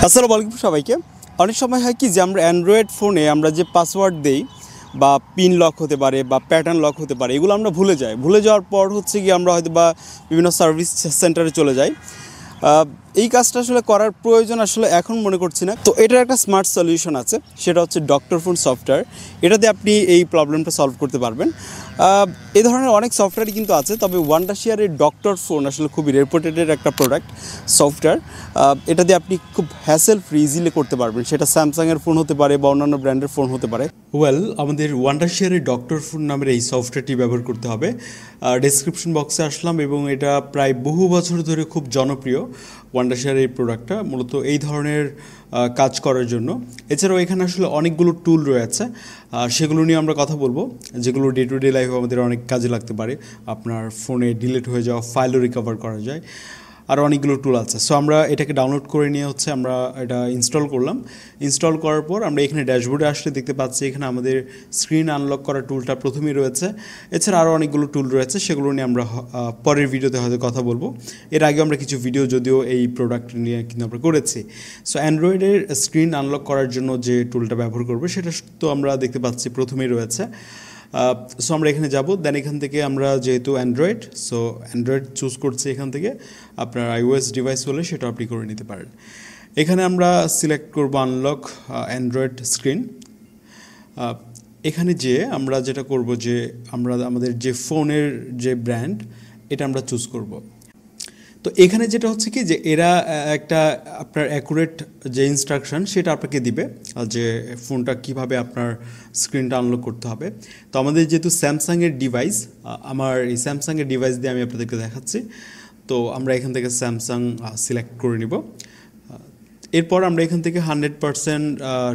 আসসালামু আলাইকুম সবাইকে। অনেক সময় হয় কি যে আমরা অ্যান্ড্রয়েড ফোনে আমরা যে পাসওয়ার্ড দেই বা পিন লক হতে পারে বা প্যাটার্ন লক হতে পারে, এগুলো আমরা ভুলে যাই। ভুলে যাওয়ার পর হচ্ছে কি আমরা হয়তো বা বিভিন্ন সার্ভিস সেন্টারে চলে যাই। এই কাজটা আসলে করার প্রয়োজন আসলে এখন মনে করছি না। তো এটার একটা স্মার্ট সলিউশন আছে, সেটা হচ্ছে ডক্টর ফোন সফটওয়্যার। এটাতে আপনি এই প্রবলেমটা সলভ করতে পারবেন। এই ধরনের অনেক সফটওয়্যারই কিন্তু আছে, তবে ওয়ান্ডারশেয়ারের ডক্টর ফোন আসলে খুবই রেপুটেটেড একটা প্রোডাক্ট সফটওয়্যার। এটা দিয়ে আপনি খুব হ্যাসেল ফ্রি ইজিলি করতে পারবেন। সেটা স্যামসাংয়ের ফোন হতে পারে বা অন্যান্য ব্র্যান্ডের ফোন হতে পারে। আমাদের ওয়ান্ডারশেয়ারের ডক্টর ফোন নামের এই সফটওয়্যারটি ব্যবহার করতে হবে। ডেসক্রিপশন বক্সে আসলাম এবং এটা প্রায় বহু বছর ধরে খুব জনপ্রিয়। ওয়ান্ডারশেয়ারের এই প্রোডাক্টটা মূলত এই ধরনের কাজ করার জন্য। এছাড়াও এখানে আসলে অনেকগুলো টুল রয়েছে, সেগুলো নিয়ে আমরা কথা বলবো, যেগুলো ডে টু ডে লাইফে আমাদের অনেক কাজে লাগতে পারে। আপনার ফোনে ডিলিট হয়ে যাওয়া ফাইলও রিকভার করা যায়, আর অনেকগুলো টুল আছে। সো আমরা এটাকে ডাউনলোড করে নিয়ে আমরা এটা ইনস্টল করলাম। ইনস্টল করার পর আমরা এখানে ড্যাশবোর্ডে আসলে দেখতে পাচ্ছি এখানে আমাদের স্ক্রিন আনলক করার টুলটা প্রথমেই রয়েছে। এছাড়া আরও অনেকগুলো টুল রয়েছে, সেগুলো নিয়ে আমরা পরের ভিডিওতে হয়তো কথা বলবো। এর আগে আমরা কিছু ভিডিও যদিও এই প্রোডাক্ট নিয়ে কিন্তু আমরা করেছি। সো অ্যান্ড্রয়েডের স্ক্রিন আনলক করার জন্য যে টুলটা ব্যবহার করবো সেটা তো আমরা দেখতে পাচ্ছি প্রথমেই রয়েছে। সো আমরা এখানে যাব, দেন এখান থেকে আমরা যেহেতু অ্যান্ড্রয়েড চুজ করছি, এখান থেকে আপনার iOS ডিভাইস হলে সেটা আপনি করে নিতে পারেন। এখানে আমরা সিলেক্ট করব আনলক অ্যান্ড্রয়েড স্ক্রিন। এখানে আমরা যেটা করব যে আমরা আমাদের যে ফোনের যে ব্র্যান্ড এটা আমরা চুজ করব। তো এখানে যেটা হচ্ছে কি যে এরা একটা আপনার অ্যাকুরেট যে ইনস্ট্রাকশন সেটা আপনাকে দিবে যে ফোনটা কিভাবে আপনার স্ক্রিনটা আনলক করতে হবে। তো আমাদের যেহেতু স্যামসাংয়ের ডিভাইস, আমার এই স্যামসাংয়ের ডিভাইস দিয়ে আমি আপনাদেরকে দেখাচ্ছি। তো আমরা এখান থেকে স্যামসাং সিলেক্ট করে নিব। এরপর আমরা এখান থেকে 100%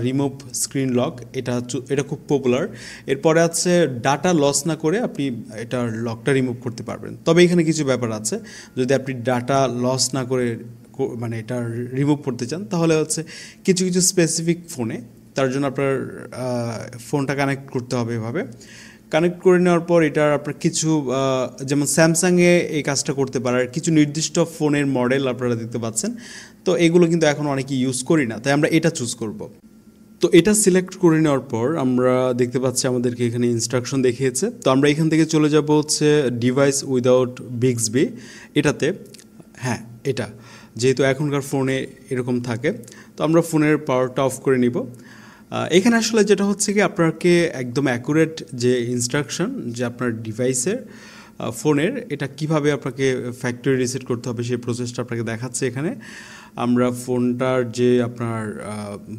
রিমুভ স্ক্রিন লক, এটা খুব পপুলার। এরপরে আছে ডাটা লস না করে আপনি এটার লকটা রিমুভ করতে পারবেন। তবে এখানে কিছু ব্যাপার আছে, যদি আপনি ডাটা লস না করে মানে এটা রিমুভ করতে চান তাহলে হচ্ছে কিছু কিছু স্পেসিফিক ফোনে তার জন্য আপনার ফোনটা কানেক্ট করতে হবে। এভাবে কানেক্ট করে নেওয়ার পর এটার আপনার কিছু যেমন স্যামসাংয়ে এই কাজটা করতে পারে, আর কিছু নির্দিষ্ট ফোনের মডেল আপনারা দেখতে পাচ্ছেন। তো এগুলো কিন্তু এখন অনেকে ইউজ করি না, তাই আমরা এটা চুজ করব। তো এটা সিলেক্ট করে নেওয়ার পর আমরা দেখতে পাচ্ছি আমাদেরকে এখানে ইনস্ট্রাকশন দেখিয়েছে। তো আমরা এখান থেকে চলে যাব হচ্ছে ডিভাইস উইদাউট বিক্সবি এটাতে। হ্যাঁ, এটা যেহেতু এখনকার ফোনে এরকম থাকে, তো আমরা ফোনের পাওয়ারটা অফ করে নিব। এখানে আসলে যেটা হচ্ছে কি আপনাকে একদম অ্যাকুরেট যে ইনস্ট্রাকশন যে আপনার ডিভাইসের ফোনের এটা কিভাবে আপনাকে ফ্যাক্টরি রিসেট করতে হবে সেই প্রসেসটা আপনাকে দেখাচ্ছে। এখানে আমরা ফোনটার যে আপনার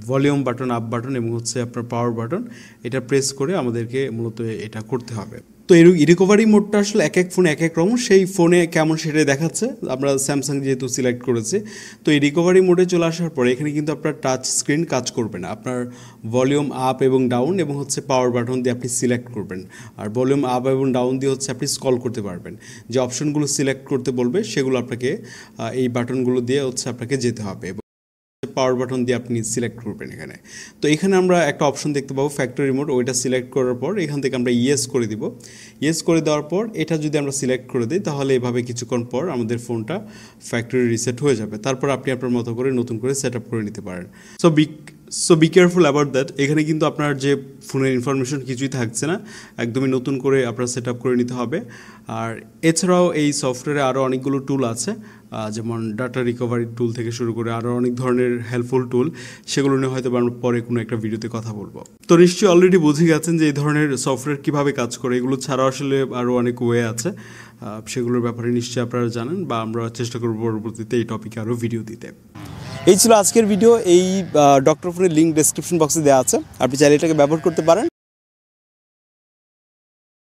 ভলিউম বাটন, আপ বাটন এবং হচ্ছে আপনার পাওয়ার বাটন, এটা প্রেস করে আমাদেরকে মূলত এটা করতে হবে। তো এই রিকভারি মোডটা আসলে এক এক ফোনে এক এক রকম, সেই ফোনে কেমন সেটাই দেখাচ্ছে। আমরা স্যামসাং যেহেতু সিলেক্ট করেছি, তো এই রিকভারি মোডে চলে আসার পরে এখানে কিন্তু আপনার টাচ স্ক্রিন কাজ করবে না। আপনার ভলিউম আপ এবং ডাউন এবং হচ্ছে পাওয়ার বাটন দিয়ে আপনি সিলেক্ট করবেন, আর ভলিউম আপ এবং ডাউন দিয়ে হচ্ছে আপনি স্ক্রল করতে পারবেন। যে অপশনগুলো সিলেক্ট করতে বলবে সেগুলো আপনাকে এই বাটনগুলো দিয়ে হচ্ছে আপনাকে যেতে হবে। পাওয়ার বাটন দিয়ে আপনি সিলেক্ট করবেন এখানে। তো এখানে আমরা একটা অপশন দেখতে পাবো ফ্যাক্টরি মোড, ওইটা সিলেক্ট করার পর এখান থেকে আমরা ইয়েস করে দিব। ইয়েস করে দেওয়ার পর এটা যদি আমরা সিলেক্ট করে দিই তাহলে এভাবে কিছুক্ষণ পর আমাদের ফোনটা ফ্যাক্টরি রিসেট হয়ে যাবে। তারপর আপনি আপনার মতো করে নতুন করে সেট আপ করে নিতে পারেন। So be careful about that. এখানে কিন্তু আপনার যে ফোনের ইনফরমেশন কিছুই থাকছে না, একদমই নতুন করে আপনার সেট আপ করে নিতে হবে। আর এছাড়াও এই সফটওয়্যারে আরও অনেকগুলো টুল আছে, যেমন ডাটা রিকভারি টুল থেকে শুরু করে আরও অনেক ধরনের হেল্পফুল টুল, সেগুলো নিয়ে হয়তো আমরা পরে কোনো একটা ভিডিওতে কথা বলবো। তো নিশ্চয়ই অলরেডি বুঝে গেছেন যে এই ধরনের সফটওয়্যার কীভাবে কাজ করে। এগুলো ছাড়াও আসলে আরও অনেক ওয়ে আছে, সেগুলোর ব্যাপারে নিশ্চয়ই আপনারা জানেন, বা আমরা চেষ্টা করব পরবর্তীতে এই টপিকে আরও ভিডিও দিতে। এই ছিল আজকের ভিডিও। এই ডক্টর ফোনের লিঙ্ক ডেসক্রিপশন বক্সে দেওয়া আছে, আপনি চাইলে এটাকে ব্যবহার করতে পারেন।